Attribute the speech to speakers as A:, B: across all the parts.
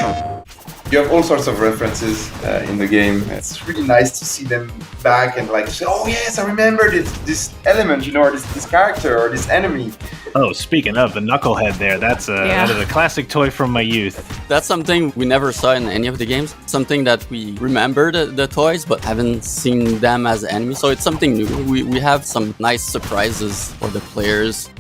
A: You have all sorts of references in the game. It's really nice to see them back and like say, oh yes, I remember this element, or this character or this enemy.
B: Oh, speaking of the knucklehead there, that is a classic toy from my youth.
C: That's something we never saw in any of the games. Something that we remember the toys, but haven't seen them as enemies. So it's something new. We have some nice surprises for the players.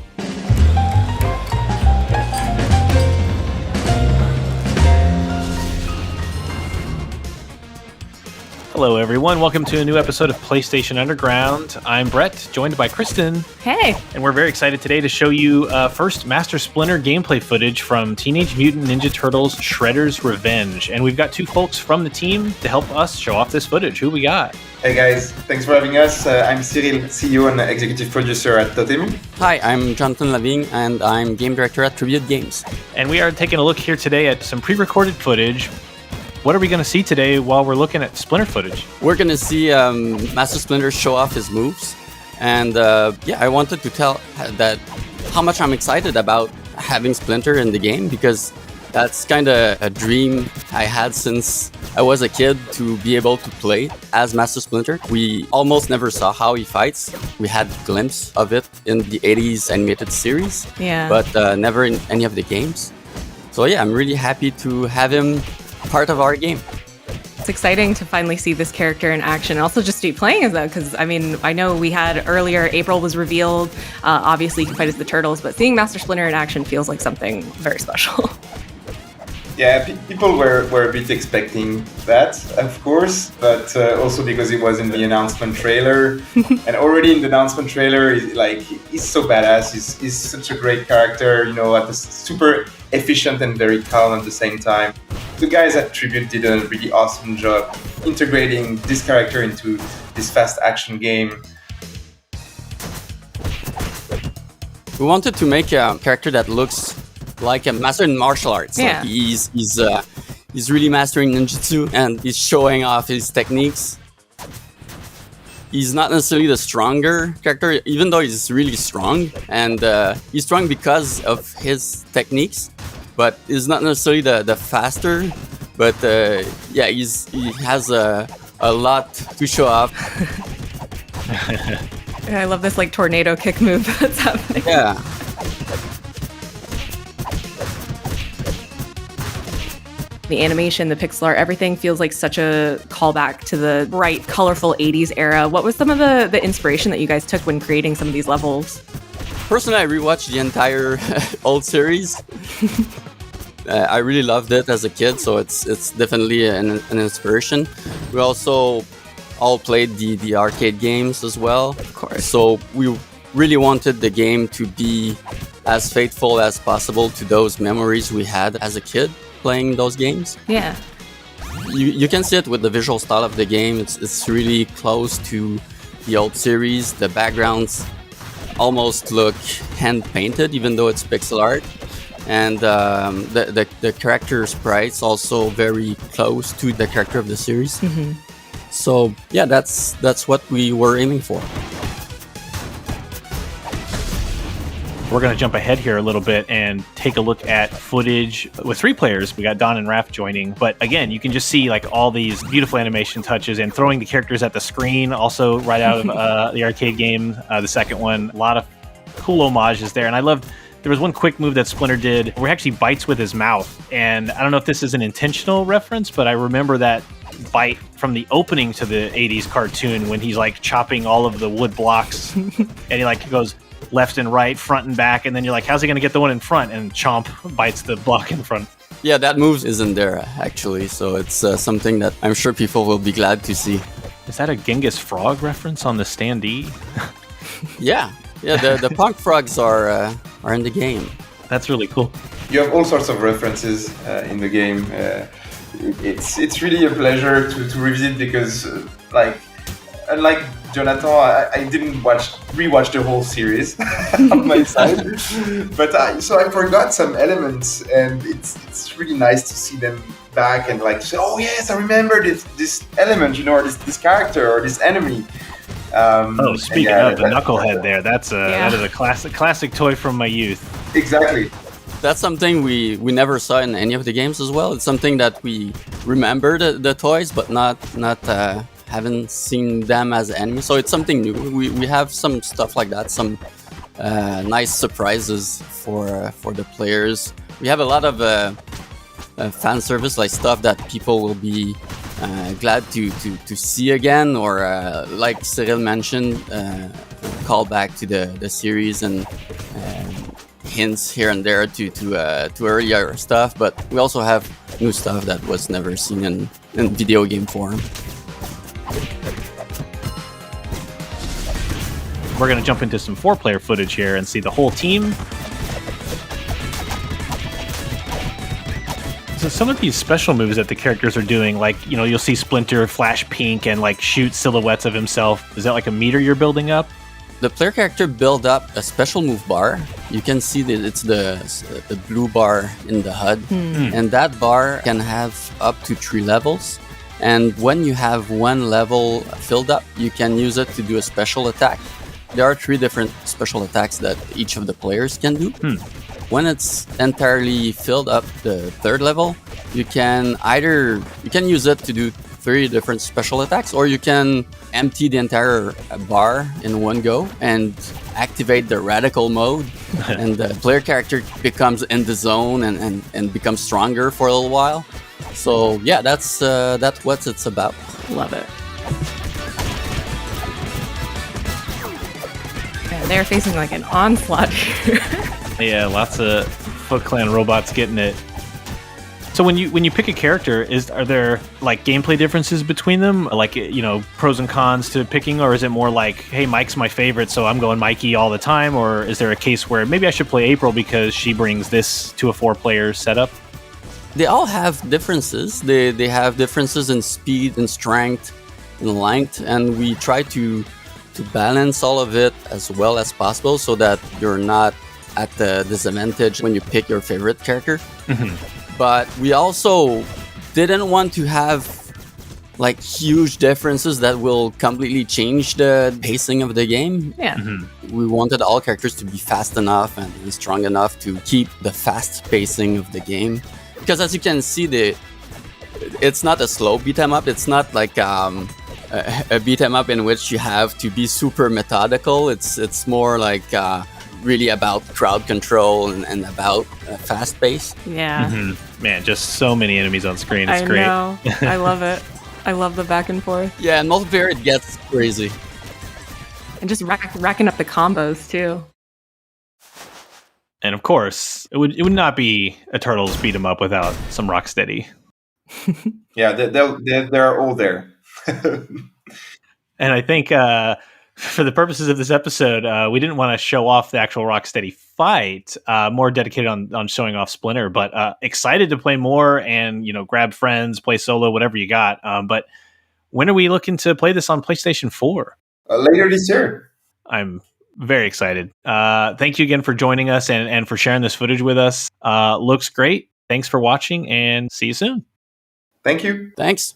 B: Hello, everyone. Welcome to a new episode of PlayStation Underground. I'm Brett, joined by Kristen.
D: Hey.
B: And we're very excited today to show you first Master Splinter gameplay footage from Teenage Mutant Ninja Turtles Shredder's Revenge. And we've got two folks from the team to help us show off this footage. Who we got?
A: Hey guys, thanks for having us. I'm Cyril, CEO and executive producer at Totem.
C: Hi, I'm Jonathan Lavigne, and I'm game director at Tribute Games.
B: And we are taking a look here today at some pre-recorded footage. What are we going to see today while we're looking at Splinter footage?
C: We're going to see Master Splinter show off his moves. And I wanted to tell that how much I'm excited about having Splinter in the game, because that's kind of a dream I had since I was a kid, to be able to play as Master Splinter. We almost never saw how he fights. We had a glimpse of it in the 80s animated series, but never in any of the games. So yeah, I'm really happy to have him part of our game.
D: It's exciting to finally see this character in action, and also just to be playing as that, because I mean, I know we had earlier, April was revealed, obviously he can fight as the Turtles, but seeing Master Splinter in action feels like something very special.
A: Yeah, people were a bit expecting that, of course, but also because it was in the announcement trailer. And already in the announcement trailer, he's so badass. He's such a great character, super efficient and very calm at the same time. The guys at Tribute did a really awesome job integrating this character into this fast action game.
C: We wanted to make a character that looks like a master in martial arts.
D: Yeah.
C: Like he's really mastering ninjutsu, and he's showing off his techniques. He's not necessarily the stronger character, even though he's really strong, and he's strong because of his techniques, but he's not necessarily the faster, but he has a lot to show off.
D: I love this tornado kick move that's happening.
C: Yeah.
D: The animation, the pixel art, everything feels like such a callback to the bright, colorful 80s era. What was some of the inspiration that you guys took when creating some of these levels?
C: Personally, I rewatched the entire old series. I really loved it as a kid, so it's definitely an inspiration. We also all played the arcade games as well.
D: Of course.
C: So we really wanted the game to be as faithful as possible to those memories we had as a kid playing those games.
D: Yeah.
C: You can see it with the visual style of the game. It's really close to the old series. The backgrounds almost look hand painted, even though it's pixel art. And the character sprites also very close to the character of the series.
D: Mm-hmm.
C: So yeah, that's what we were aiming for.
B: We're going to jump ahead here a little bit and take a look at footage with three players. We got Don and Raph joining. But again, you can just see all these beautiful animation touches and throwing the characters at the screen, also right out of the arcade game, the second one. A lot of cool homages there. And I loved, there was one quick move that Splinter did where he actually bites with his mouth. And I don't know if this is an intentional reference, but I remember that bite from the opening to the 80s cartoon when he's chopping all of the wood blocks and he goes left and right, front and back, and then you're like, how's he going to get the one in front? And chomp bites the block in front.
C: Yeah, that move isn't there, actually, so it's something that I'm sure people will be glad to see.
B: Is that a Genghis Frog reference on the standee?
C: Yeah, the punk frogs are in the game.
B: That's really cool.
A: You have all sorts of references in the game. It's really a pleasure to revisit because, unlike Jonathan, I didn't rewatch the whole series on my side, but so I forgot some elements, and it's really nice to see them back and say, oh yes, I remember this element, or this character or this enemy.
B: Speaking of the knucklehead there, that is a classic toy from my youth.
A: Exactly.
C: That's something we never saw in any of the games as well. It's something that we remember the toys, but not haven't seen them as enemies. So it's something new. We have some stuff like that, some nice surprises for the players. We have a lot of fan service, like stuff that people will be glad to see again, or like Cyril mentioned, call back to the series and hints here and there to earlier stuff. But we also have new stuff that was never seen in video game form.
B: We're going to jump into some 4-player footage here and see the whole team. So some of these special moves that the characters are doing, like, you know, you'll see Splinter flash pink and like shoot silhouettes of himself. Is that like a meter you're building up?
C: The player character build up a special move bar. You can see that it's the blue bar in the HUD. And that bar can have up to 3 levels. And when you have 1 level filled up, you can use it to do a special attack. There are 3 different special attacks that each of the players can do. When it's entirely filled up, the 3rd level, you can use it to do 3 different special attacks, or you can empty the entire bar in one go and activate the radical mode, and the player character becomes in the zone and becomes stronger for a little while. So yeah, that's what it's about.
D: Love it. Yeah, they're facing like an onslaught here.
B: Yeah, lots of Foot Clan robots getting it. So when you pick a character, are there like gameplay differences between them? Like, you know, pros and cons to picking, or is it more like, hey, Mike's my favorite, so I'm going Mikey all the time? Or is there a case where maybe I should play April because she brings this to a 4-player setup?
C: They all have differences. They have differences in speed and strength and length, and we try to balance all of it as well as possible so that you're not at the disadvantage when you pick your favorite character. But we also didn't want to have like huge differences that will completely change the pacing of the game.
D: Yeah.
C: We wanted all characters to be fast enough and be strong enough to keep the fast pacing of the game. Because as you can see, it's not a slow beat 'em up. It's not like a beat 'em up in which you have to be super methodical. It's more like really about crowd control and about fast pace.
D: Yeah.
B: Man, just so many enemies on screen. It's great.
D: I know. I love it. I love the back and forth.
C: Yeah, and multiplayer, it gets crazy.
D: And just racking up the combos, too.
B: And of course, it would not be a Turtles beat 'em up without some Rocksteady.
A: Yeah, they're all there.
B: And I think for the purposes of this episode, we didn't want to show off the actual Rocksteady fight, more dedicated on showing off Splinter, but excited to play more and, you know, grab friends, play solo, whatever you got. But when are we looking to play this on PlayStation 4?
A: Later this year.
B: I'm very excited. Thank you again for joining us and for sharing this footage with us. Looks great. Thanks for watching and see you soon.
A: Thank you.
C: Thanks.